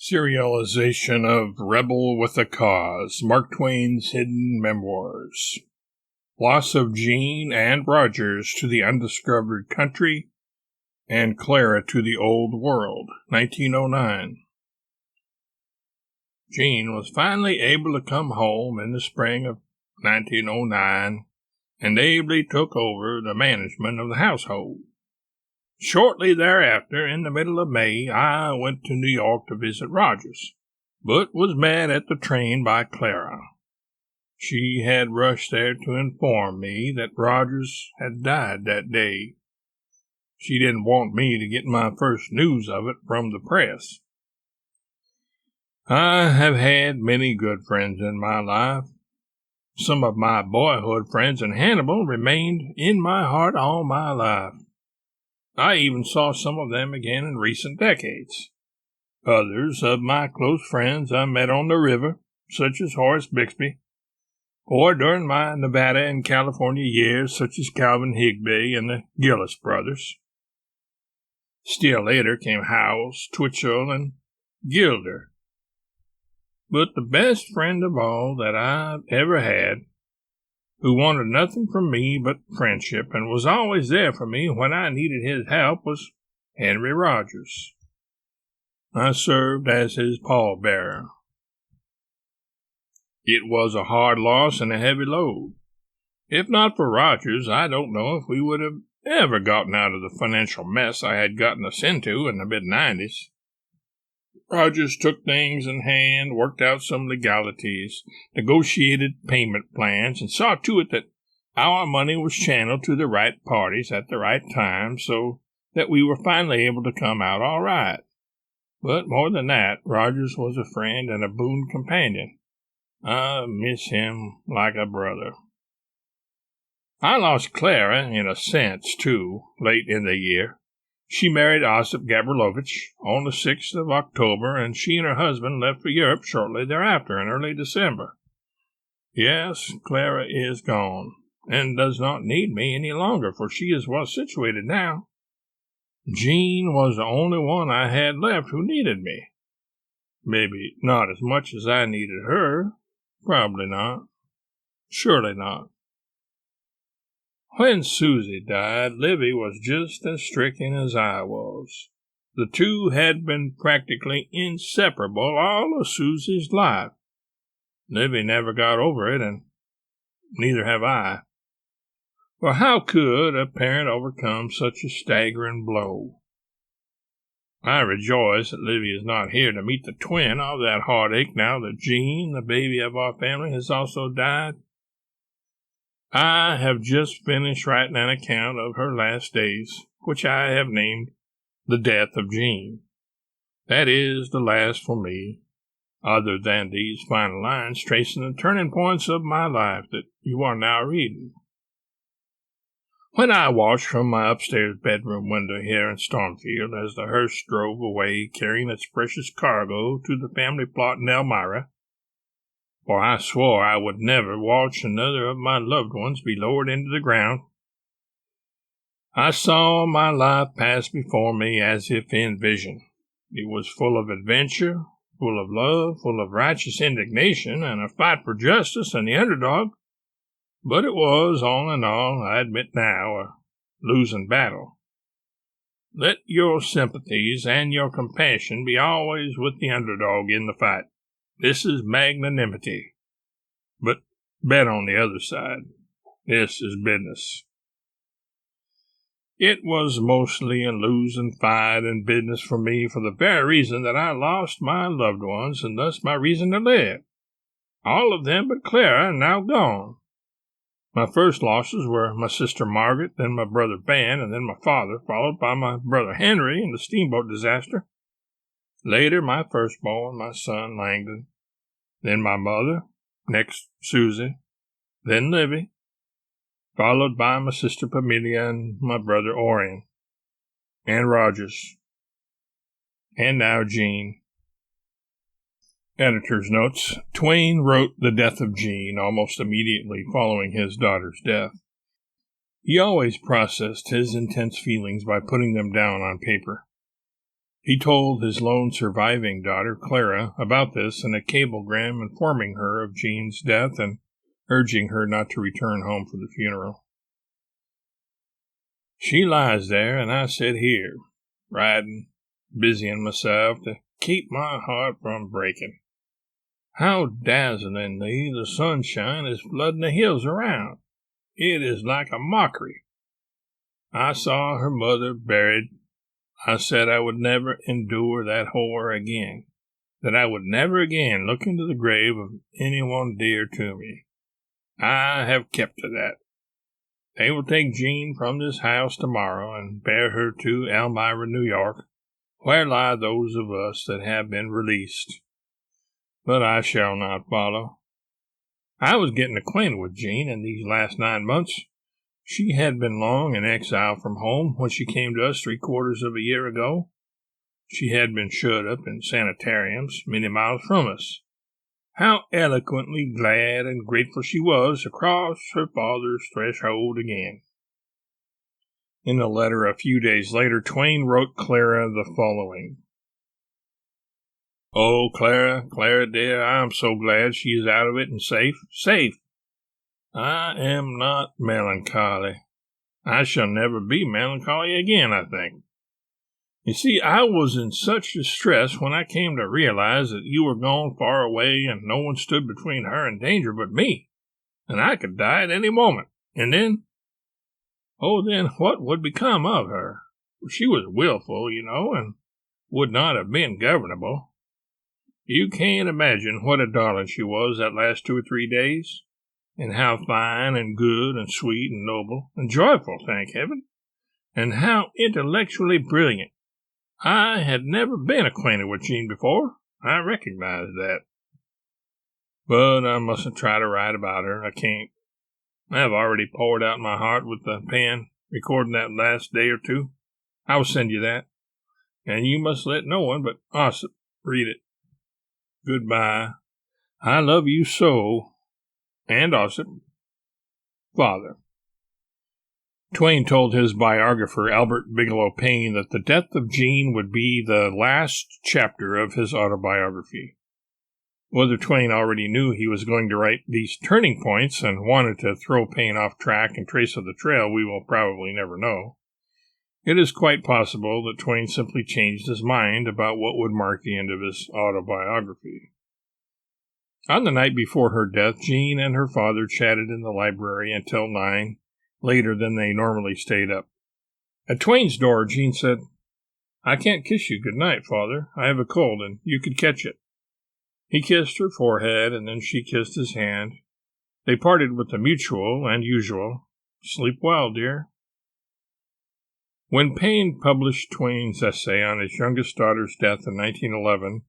Serialization of Rebel with a Cause, Mark Twain's Hidden Memoirs. Loss of Jean and Rogers to the Undiscovered Country, and Clara to the Old World, 1909. Jean was finally able to come home in the spring of 1909 and ably took over the management of the household. Shortly thereafter, in the middle of May, I went to New York to visit Rogers, but was met at the train by Clara. She had rushed there to inform me that Rogers had died that day. She didn't want me to get my first news of it from the press. I have had many good friends in my life. Some of my boyhood friends in Hannibal remained in my heart all my life. I even saw some of them again in recent decades. Others of my close friends I met on the river, such as Horace Bixby, or during my Nevada and California years, such as Calvin Higbee and the Gillis brothers. Still later came Howells, Twitchell, and Gilder. But the best friend of all that I've ever had, who wanted nothing from me but friendship and was always there for me when I needed his help, was Henry Rogers. I served as his pallbearer. It was a hard loss and a heavy load. If not for Rogers, I don't know if we would have ever gotten out of the financial mess I had gotten us into in the mid-90s. Rogers took things in hand, worked out some legalities, negotiated payment plans, and saw to it that our money was channeled to the right parties at the right time so that we were finally able to come out all right. But more than that, Rogers was a friend and a boon companion. I miss him like a brother. I lost Clara, in a sense, too, late in the year. She married Osip Gavrilovich on the 6th of October, and she and her husband left for Europe shortly thereafter in early December. Yes, Clara is gone, and does not need me any longer, for she is well situated now. Jean was the only one I had left who needed me. Maybe not as much as I needed her. Probably not. Surely not. When Susie died, Livy was just as stricken as I was. The two had been practically inseparable all of Susie's life. Livy never got over it, and neither have I. For how could a parent overcome such a staggering blow? I rejoice that Livy is not here to meet the twin of that heartache now that Jean, the baby of our family, has also died. I have just finished writing an account of her last days, which I have named The Death of Jean. That is the last for me, other than these final lines tracing the turning points of my life that you are now reading. When I watched from my upstairs bedroom window here in Stormfield as the hearse drove away carrying its precious cargo to the family plot in Elmira, for I swore I would never watch another of my loved ones be lowered into the ground, I saw my life pass before me as if in vision. It was full of adventure, full of love, full of righteous indignation, and a fight for justice and the underdog, but it was, all in all, I admit now, a losing battle. Let your sympathies and your compassion be always with the underdog in the fight. This is magnanimity. But bet on the other side. This is business. It was mostly a losing fight and business for me for the very reason that I lost my loved ones and thus my reason to live. All of them but Clara are now gone. My first losses were my sister Margaret, then my brother Ben, and then my father, followed by my brother Henry in the steamboat disaster. Later, my firstborn, my son Langdon, then my mother, next Susie, then Livy, followed by my sister Pamelia and my brother Orion, and Rogers, and now Jean. Editor's notes. Twain wrote The Death of Jean almost immediately following his daughter's death. He always processed his intense feelings by putting them down on paper. He told his lone surviving daughter, Clara, about this in a cablegram informing her of Jean's death and urging her not to return home for the funeral. She lies there, and I sit here, riding, busying myself to keep my heart from breaking. How dazzlingly the sunshine is flooding the hills around. It is like a mockery. I saw her mother buried. I said I would never endure that horror again, that I would never again look into the grave of anyone dear to me. I have kept to that. They will take Jean from this house tomorrow and bear her to Elmira, New York, where lie those of us that have been released. But I shall not follow. I was getting acquainted with Jean in these last 9 months. She had been long in exile from home when she came to us 3/4 of a year ago. She had been shut up in sanitariums many miles from us. How eloquently glad and grateful she was to cross her father's threshold again. In a letter a few days later, Twain wrote Clara the following. Oh, Clara, Clara dear, I am so glad she is out of it and safe. Safe! I am not melancholy. I shall never be melancholy again, I think. You see, I was in such distress when I came to realize that you were gone far away and no one stood between her and danger but me, and I could die at any moment. And then, what would become of her? She was willful, you know, and would not have been governable. You can't imagine what a darling she was that last 2 or 3 days, and how fine and good and sweet and noble and joyful, thank heaven, and how intellectually brilliant. I had never been acquainted with Jean before. I recognized that. But I mustn't try to write about her. I can't. I have already poured out my heart with the pen, recording that last day or 2. I will send you that. And you must let no one but Ossip read it. Goodbye. I love you so. And Ossip. Father. Twain told his biographer, Albert Bigelow Paine, that the death of Jean would be the last chapter of his autobiography. Whether Twain already knew he was going to write these turning points and wanted to throw Paine off track and trace of the trail, we will probably never know. It is quite possible that Twain simply changed his mind about what would mark the end of his autobiography. On the night before her death, Jean and her father chatted in the library until 9, later than they normally stayed up. At Twain's door, Jean said, I can't kiss you good night, Father. I have a cold, and you could catch it. He kissed her forehead, and then she kissed his hand. They parted with the mutual and usual, Sleep well, dear. When Paine published Twain's essay on his youngest daughter's death in 1911,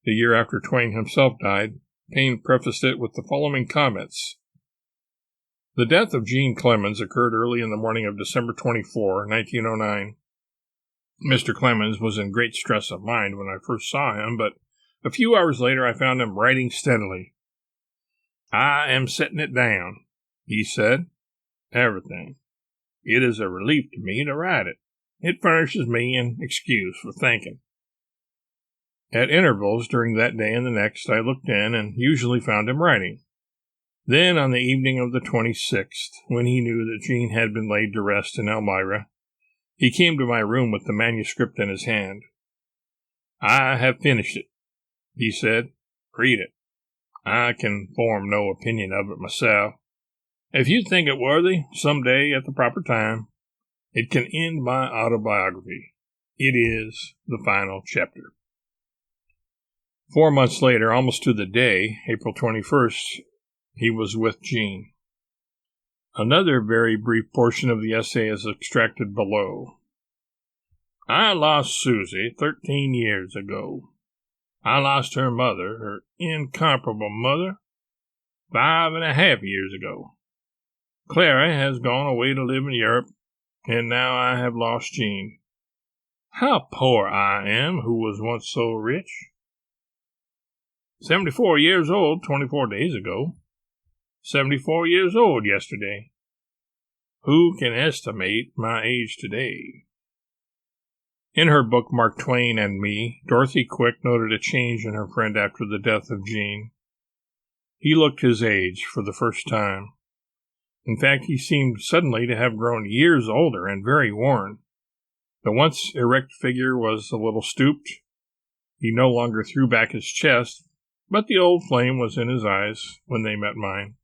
the year after Twain himself died, Paine prefaced it with the following comments. The death of Jean Clemens occurred early in the morning of December 24, 1909. Mr. Clemens was in great stress of mind when I first saw him, but a few hours later I found him writing steadily. I am setting it down, he said. Everything. It is a relief to me to write it. It furnishes me an excuse for thinking. At intervals during that day and the next, I looked in and usually found him writing. Then, on the evening of the 26th, when he knew that Jean had been laid to rest in Elmira, he came to my room with the manuscript in his hand. I have finished it, he said. Read it. I can form no opinion of it myself. If you think it worthy, some day at the proper time, it can end my autobiography. It is the final chapter. 4 months later, almost to the day, April 21st, he was with Jean. Another very brief portion of the essay is extracted below. I lost Susie 13 years ago. I lost her mother, her incomparable mother, 5.5 years ago. Clara has gone away to live in Europe, and now I have lost Jean. How poor I am, who was once so rich. 74 years old 24 days ago. 74 years old yesterday. Who can estimate my age today? In her book, Mark Twain and Me, Dorothy Quick noted a change in her friend after the death of Jean. He looked his age for the first time. In fact, he seemed suddenly to have grown years older and very worn. The once erect figure was a little stooped. He no longer threw back his chest, but the old flame was in his eyes when they met mine.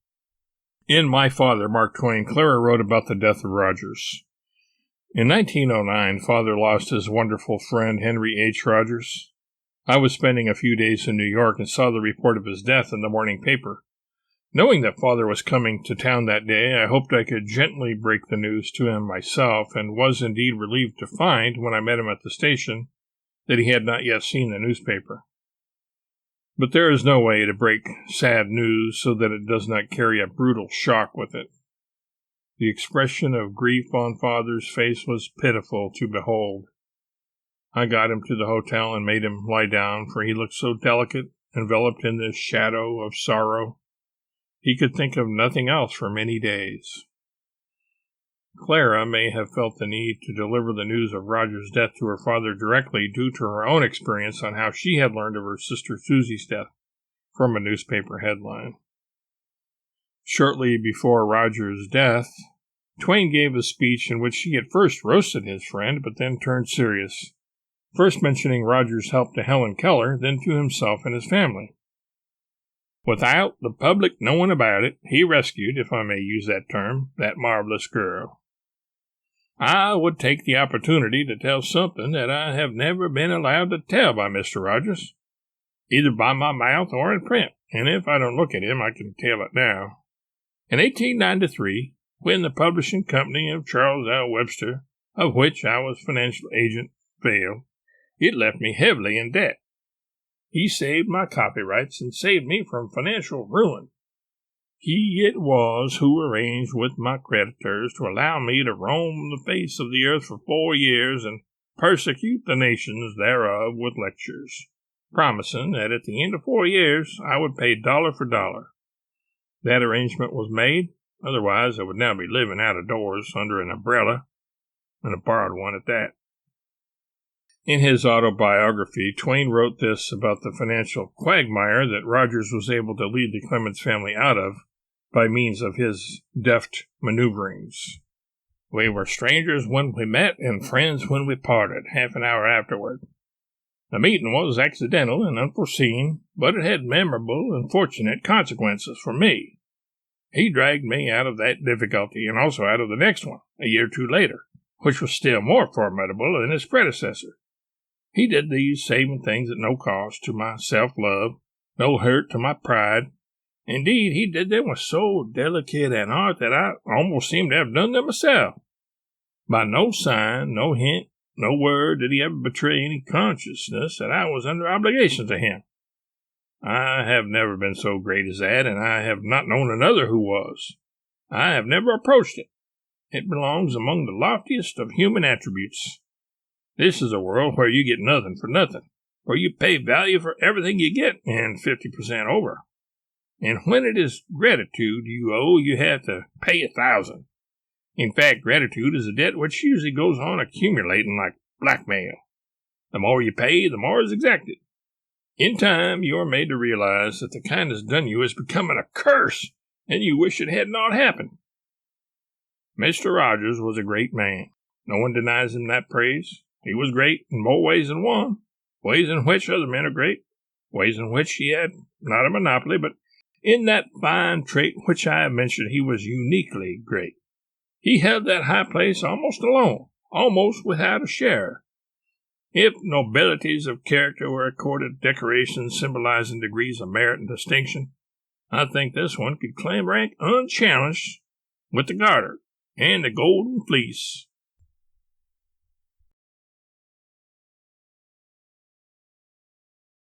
In My Father, Mark Twain, Clara wrote about the death of Rogers. In 1909, Father lost his wonderful friend Henry H. Rogers. I was spending a few days in New York and saw the report of his death in the morning paper. Knowing that Father was coming to town that day, I hoped I could gently break the news to him myself, and was indeed relieved to find, when I met him at the station, that he had not yet seen the newspaper. But there is no way to break sad news so that it does not carry a brutal shock with it. The expression of grief on Father's face was pitiful to behold. I got him to the hotel and made him lie down, for he looked so delicate, enveloped in this shadow of sorrow. He could think of nothing else for many days. Clara may have felt the need to deliver the news of Roger's death to her father directly due to her own experience on how she had learned of her sister Susie's death from a newspaper headline. Shortly before Roger's death, Twain gave a speech in which he at first roasted his friend, but then turned serious, first mentioning Roger's help to Helen Keller, then to himself and his family. Without the public knowing about it, he rescued, if I may use that term, that marvelous girl. I would take the opportunity to tell something that I have never been allowed to tell by Mr. Rogers, either by my mouth or in print, and if I don't look at him, I can tell it now. In 1893, when the publishing company of Charles L. Webster, of which I was financial agent, failed, it left me heavily in debt. He saved my copyrights and saved me from financial ruin. He it was who arranged with my creditors to allow me to roam the face of the earth for 4 years and persecute the nations thereof with lectures, promising that at the end of 4 years I would pay dollar for dollar. That arrangement was made, otherwise I would now be living out of doors under an umbrella, and a borrowed one at that. In his autobiography, Twain wrote this about the financial quagmire that Rogers was able to lead the Clemens family out of by means of his deft maneuverings. We were strangers when we met and friends when we parted, half an hour afterward. The meeting was accidental and unforeseen, but it had memorable and fortunate consequences for me. He dragged me out of that difficulty and also out of the next one, a year or two later, which was still more formidable than his predecessor. He did these saving things at no cost to my self-love, no hurt to my pride. Indeed, he did them with so delicate an art that I almost seemed to have done them myself. By no sign, no hint, no word did he ever betray any consciousness that I was under obligation to him. I have never been so great as that, and I have not known another who was. I have never approached it. It belongs among the loftiest of human attributes. This is a world where you get nothing for nothing, where you pay value for everything you get and 50% over. And when it is gratitude you owe, you have to pay 1,000. In fact, gratitude is a debt which usually goes on accumulating like blackmail. The more you pay, the more is exacted. In time, you are made to realize that the kindness done you is becoming a curse, and you wish it had not happened. Mr. Rogers was a great man. No one denies him that praise. He was great in more ways than one, ways in which other men are great, ways in which he had not a monopoly, but in that fine trait which I have mentioned, he was uniquely great. He held that high place almost alone, almost without a share. If nobilities of character were accorded decorations symbolizing degrees of merit and distinction, I think this one could claim rank unchallenged with the Garter and the Golden Fleece.